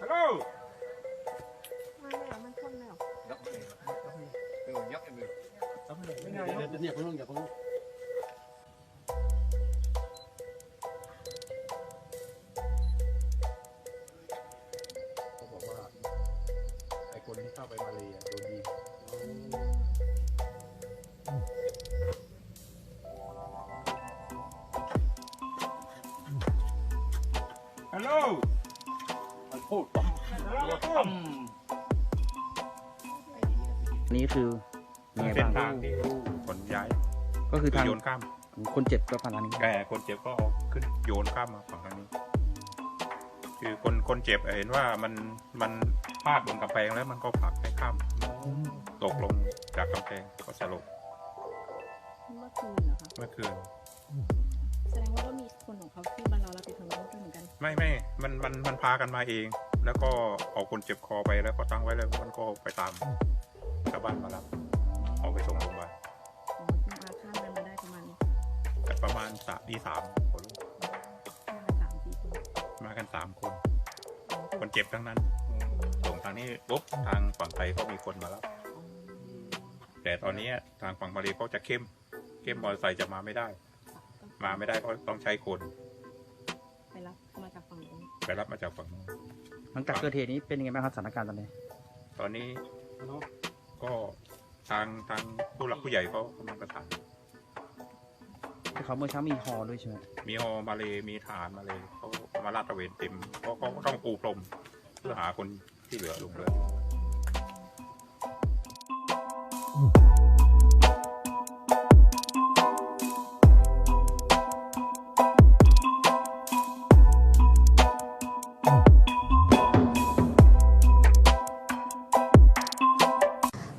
Halo.คนที่เข้าไปมาเลยโดนยิงฮัลโหลพูดนี่คือยังไง เส้น บ้าง ทางที่คนย้าย ก็คือทาง โยนข้าม คนเจ็บก็ผ่านทางนี้ แก่คนเจ็บก็เอาขึ้นโยนข้ามมาฝั่งทางนี้ คือคนเจ็บเห็นว่ามันพลาดบนกำแพงแล้วมันก็ผลักให้ข้ามตกลงจากกำแพงก็สลบ เมื่อคืนเหรอคะ เมื่อคืน แสดงว่าก็มีคนของเขาที่บ้านเราไปทางโน้นด้วยเหมือนกัน ไม่มันพากันมาเอง แล้วก็เอาคนเจ็บคอไปแล้วก็ตั้งไว้แล้วมันก็ไปตามชาวบ้านมารับเอาไปส่งโรงพยาบาล อ๋อมาข้ามกันมาได้ประมาณ แต่ประมาณ3 คน 3-4 คน มากัน3 คน คนเจ็บทั้งนั้นส่งทางนี้ปุ๊บทางฝั่งไทยก็มีคนมารับแต่ตอนนี้ทางฝั่งมาเลเขาจะเข้มมอเตอร์ไซค์จะมาไม่ได้ก็ต้องใช้คน ไปรับมาจากฝั่งนู้น ไปรับมาจากฝั่งนู้น หลังจากเกิดเหตุนี้เป็นยังไงบ้างครับสถานการณ์ตอนนี้ ตอนนี้ก็ทางผู้หลักผู้ใหญ่เขากำลังประสาน เขาเมื่อเช้ามีฮอด้วยใช่ไหม มีฮอมาเลยมีทหารมาเลยเขามาลาดตระเวนเต็มเขาต้องปูพรมเพื่อหาคนที่เหลือลงเรือ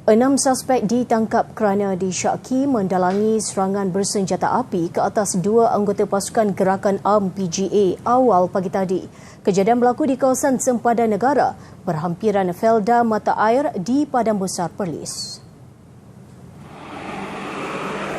6 suspek ditangkap kerana disyaki mendalangi serangan bersenjata api ke atas 2 anggota pasukan gerakan ARM PGA awal pagi tadi. Kejadian berlaku di kawasan sempadan negara berhampiran Felda Mata Air di Padang Besar Perlis.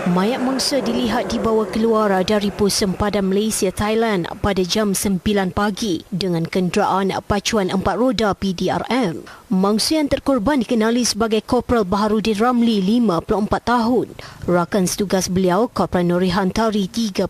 Mayat mangsa dilihat dibawa keluar dari pos sempadan Malaysia Thailand pada jam 9 pagi dengan kenderaan pacuan 4 roda PDRM. Mangsa yang terkorban dikenali sebagai Korporal Baharudin Ramli 54 tahun. Rakan setugas beliau Korporal Nuri Hantari 39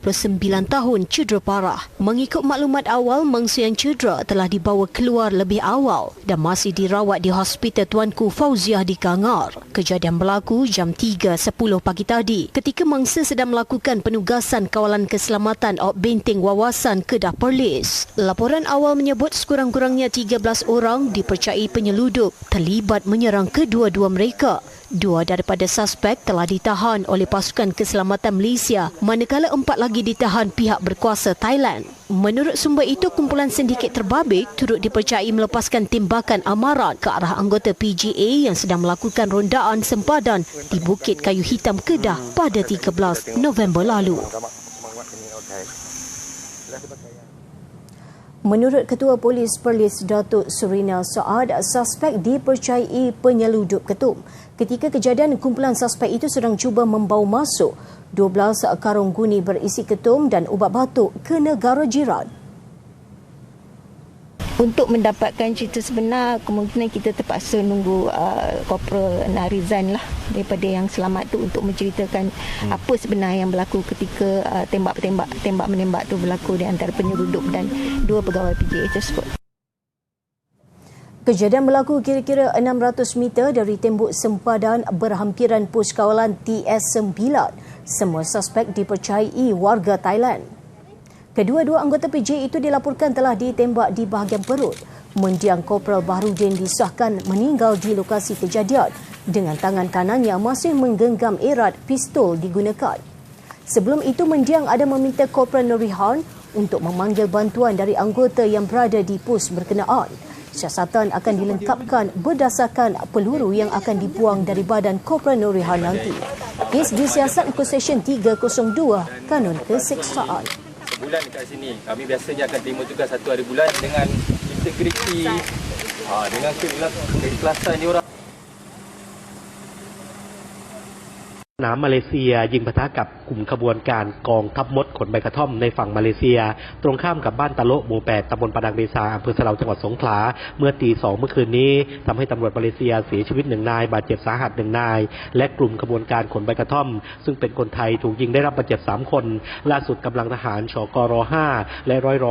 tahun cedera parah. Mengikut maklumat awal, mangsa yang cedera telah dibawa keluar lebih awal dan masih dirawat di Hospital Tuanku Fauziah di Kangar. Kejadian berlaku jam 3.10 pagi tadi ketika mangsa sedang melakukan penugasan kawalan keselamatan Op Benteng Wawasan Kedah Perlis. Laporan awal menyebut sekurang-kurangnya 13 orang dipercayai penyelundup terlibat menyerang kedua-dua mereka. 2 daripada suspek telah ditahan oleh pasukan keselamatan Malaysia, manakala 4 lagi ditahan pihak berkuasa Thailand. Menurut sumber itu, kumpulan sindiket terbabit turut dipercayai melepaskan tembakan amaran ke arah anggota PGA yang sedang melakukan rondaan sempadan di Bukit Kayu Hitam Kedah pada 13 November lalu. Menurut Ketua Polis Perlis Datuk Surina Saad, suspek dipercayai penyeludup ketum. Ketika kejadian, kumpulan suspek itu sedang cuba membawa masuk 12 karung guni berisi ketum dan ubat batuk ke negara jiran. Untuk mendapatkan cerita sebenar, kemungkinan kita terpaksa nunggu Korporal Narizan lah daripada yang selamat tu untuk menceritakan apa sebenar yang berlaku ketika tembak-menembak tu berlaku di antara penyeludup dan 2 pegawai PGA tersebut. Kejadian berlaku kira-kira 600 meter dari tembok sempadan berhampiran pos kawalan TS9. Semua suspek dipercayai warga Thailand. Kedua-dua anggota PJ itu dilaporkan telah ditembak di bahagian perut. Mendiang Korporal Baharudin disahkan meninggal di lokasi kejadian dengan tangan kanannya masih menggenggam erat pistol digunakan. Sebelum itu, mendiang ada meminta Korporal Nurihan untuk memanggil bantuan dari anggota yang berada di pos berkenaan. Siasatan akan dilengkapkan berdasarkan peluru yang akan dibuang dari badan Korporal Nurihan nanti. Kes disiasat muka Seksyen 302 Kanun Keseksaan. Bulan dekat sini, kami biasanya akan terima tugas 1 hari bulan dengan integriti, dengan keikhlasan diorang. น้ำมาเลเซียยิงปะทะกับกลุ่มขบวนการกองทัพมดขนใบกระท่อมในฝั่งมาเลเซียตรงข้ามกับบ้านตะโละหมู่ 8 ตำบลปะดังเบซาอำเภอสะเลาจังหวัดสงขลาเมื่อตี 2 เมื่อคืนนี้ทำให้ตำรวจมาเลเซียเสียชีวิต1 นายบาดเจ็บสาหัส1 นายและกลุ่มขบวนการขนใบกระท่อมซึ่งเป็นคนไทยถูกยิงได้รับบาดเจ็บ3 คนล่าสุดกำลังทหารชกร5และร้อยร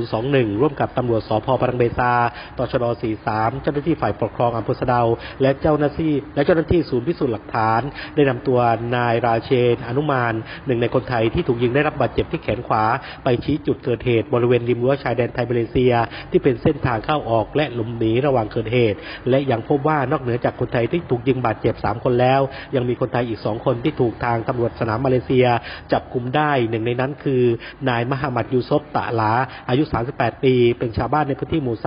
5021ร่วมกับตำรวจสภปะดังเบซาตชด43เจ้าหน้าที่ฝ่ายปกครองอำเภอสะเลาและเจ้าหน้าที่ศูนย์พิสูจน์หลักฐานได้นำตัวนายราเชนอนุมานหนึ่งในคนไทยที่ถูกยิงได้รับบาดเจ็บที่แขนขวาไปชี้จุดเกิดเหตุบริเวณริมรั้วชายแดนไทยมาเลเซียที่เป็นเส้นทางเข้าออกและหลบหนีระหว่างเกิดเหตุและยังพบว่านอกเหนือจากคนไทยที่ถูกยิงบาดเจ็บ3 คนแล้วยังมีคนไทยอีก2 คนที่ถูกทางตำรวจสนามมาเลเซียจับกุมได้หนึ่งในนั้นคือนายมหมัดยูซฟตะหลาอายุ38 ปีเป็นชาวบ้านในพื้นที่หมู่ 3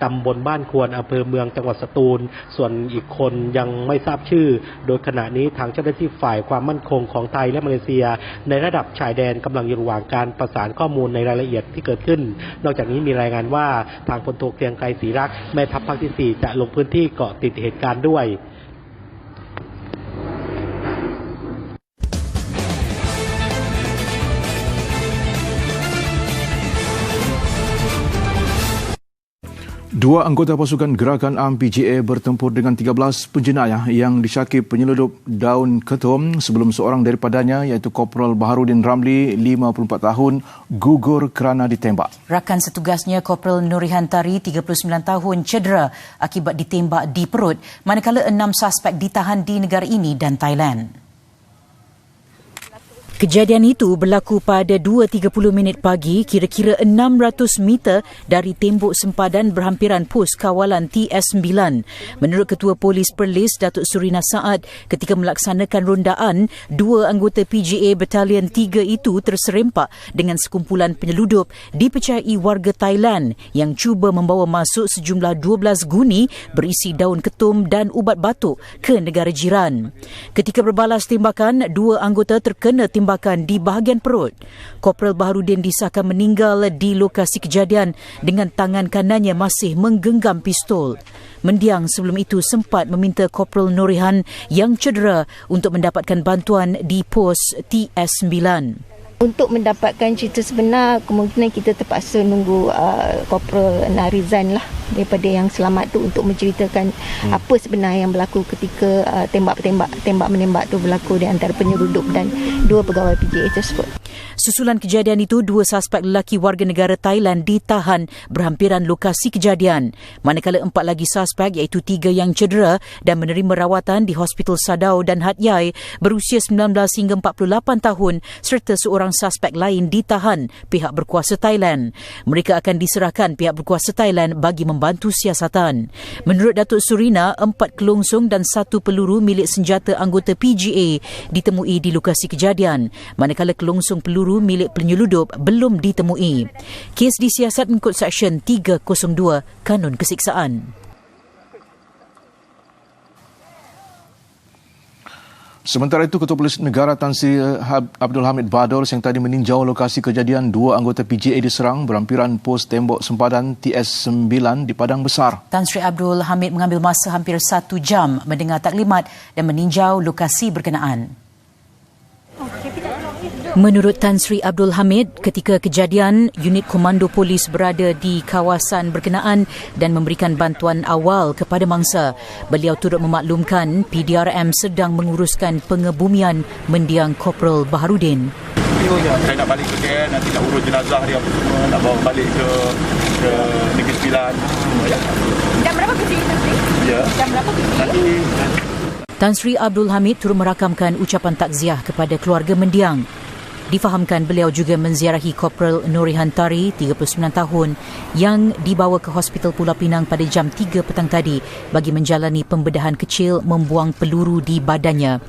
ตำบลบ้านควรอำเภอเมืองจังหวัดสตูลส่วนอีกคนยังไม่ทราบชื่อโดยขณะนี้ทางเจ้าหน้าที่ฝ่ายความมั่นคงของไทยและมาเลเซียในระดับชายแดนกำลังอยู่ระหว่างการประสานข้อมูลในรายละเอียดที่เกิดขึ้นนอกจากนี้มีรายงานว่าทางพลโทเกรียงไกรศรีรักษ์แม่ทัพภาคที่ 4จะลงพื้นที่เกาะติดเหตุการณ์ด้วยDua anggota pasukan gerakan AMN PGA bertempur dengan 13 penjenayah yang disyaki penyeludup daun ketum sebelum seorang daripadanya iaitu Kopral Baharudin Ramli, 54 tahun, gugur kerana ditembak. Rakan setugasnya Kopral Nurihan Tari, 39 tahun, cedera akibat ditembak di perut, manakala 6 suspek ditahan di negara ini dan Thailand. Kejadian itu berlaku pada 2.30 minit pagi, kira-kira 600 meter dari tembok sempadan berhampiran pos kawalan TS9. Menurut Ketua Polis Perlis, Datuk Surina Saad, ketika melaksanakan rondaan, 2 anggota PGA Batalion 3 itu terserempak dengan sekumpulan penyeludup dipercayai warga Thailand yang cuba membawa masuk sejumlah 12 guni berisi daun ketum dan ubat batuk ke negara jiran. Ketika berbalas tembakan, 2 anggota terkena tembakan di bahagian perut. Kopral Baharudin disahkan meninggal di lokasi kejadian dengan tangan kanannya masih menggenggam pistol. Mendiang sebelum itu sempat meminta Kopral Nurihan yang cedera untuk mendapatkan bantuan di pos TS9. Untuk mendapatkan cerita sebenar, kemungkinan kita terpaksa nunggu Kopral Narizan lah daripada yang selamat tu untuk menceritakan apa sebenar yang berlaku ketika tembak-menembak tu berlaku di antara penyeludup dan 2 pegawai PGA tersebut. Susulan kejadian itu, 2 suspek lelaki warga negara Thailand ditahan berhampiran lokasi kejadian. Manakala 4 lagi suspek iaitu 3 yang cedera dan menerima rawatan di Hospital Sadao dan Hat Yai berusia 19 hingga 48 tahun serta seorang suspek lain ditahan pihak berkuasa Thailand. Mereka akan diserahkan pihak berkuasa Thailand bagi membantu siasatan. Menurut Datuk Surina, 4 kelongsong dan 1 peluru milik senjata anggota PGA ditemui di lokasi kejadian, manakala kelongsong peluru milik penyeludup belum ditemui. Kes disiasat mengikut Seksyen 302 Kanun Kesiksaan. Sementara itu, Ketua Polis Negara Tan Sri Abdul Hamid Bador yang tadi meninjau lokasi kejadian 2 anggota PGA diserang berhampiran pos tembok sempadan TS9 di Padang Besar. Tan Sri Abdul Hamid mengambil masa hampir 1 jam mendengar taklimat dan meninjau lokasi berkenaan. Menurut Tan Sri Abdul Hamid, ketika kejadian, unit komando polis berada di kawasan berkenaan dan memberikan bantuan awal kepada mangsa. Beliau turut memaklumkan PDRM sedang menguruskan pengebumian mendiang Kopral Baharudin. Saya nak balik ke KL, nanti nak urus jenazah dia apa semua, nak bawa balik ke Negeri Sembilan. Jam berapa pergi nanti? Ya. Jam berapa pergi? Nanti. Tan Sri Abdul Hamid turut merakamkan ucapan takziah kepada keluarga mendiang. Difahamkan beliau juga menziarahi Kopral Nurihan Tari, 39 tahun, yang dibawa ke Hospital Pulau Pinang pada jam 3 petang tadi bagi menjalani pembedahan kecil membuang peluru di badannya.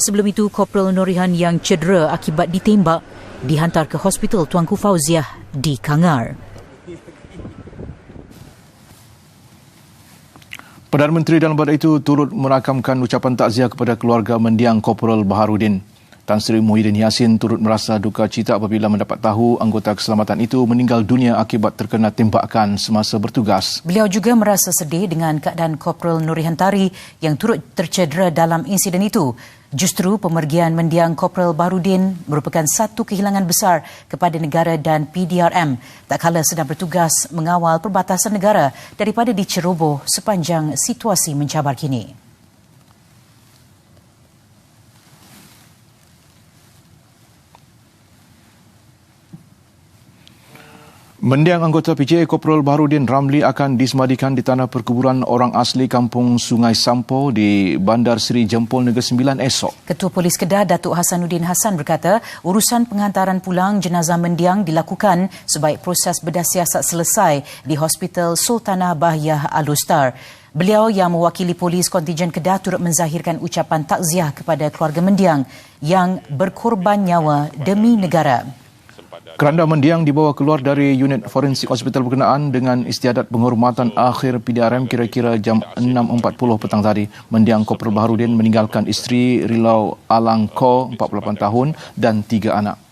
Sebelum itu, Kopral Nurihan yang cedera akibat ditembak dihantar ke Hospital Tuanku Fauziah di Kangar. Perdana Menteri dalam pada itu turut merakamkan ucapan takziah kepada keluarga mendiang Kopral Baharudin. Tan Sri Muhyiddin Yassin turut merasa duka cita apabila mendapat tahu anggota keselamatan itu meninggal dunia akibat terkena tembakan semasa bertugas. Beliau juga merasa sedih dengan keadaan Korporal Nuri Hantari yang turut tercedera dalam insiden itu. Justru pemergian mendiang Korporal Baharudin merupakan satu kehilangan besar kepada negara dan PDRM tak kala sedang bertugas mengawal perbatasan negara daripada diceroboh sepanjang situasi mencabar kini. Mendiang anggota PJA Korporal Baharudin Ramli akan disemadikan di tanah perkuburan orang asli Kampung Sungai Sampo di Bandar Seri Jempol Negeri Sembilan esok. Ketua Polis Kedah Datuk Hasanuddin Hassan berkata, urusan penghantaran pulang jenazah mendiang dilakukan sebaik proses bedah siasat selesai di Hospital Sultanah Bahiyah Al-Ustar. Beliau yang mewakili polis kontijen Kedah turut menzahirkan ucapan takziah kepada keluarga mendiang yang berkorban nyawa demi negara. Keranda mendiang dibawa keluar dari unit forensik hospital berkenaan dengan istiadat penghormatan akhir PDRM kira-kira jam 6.40 petang tadi. Mendiang Korporal Baharudin meninggalkan isteri Rilau Alangko 48 tahun dan 3 anak.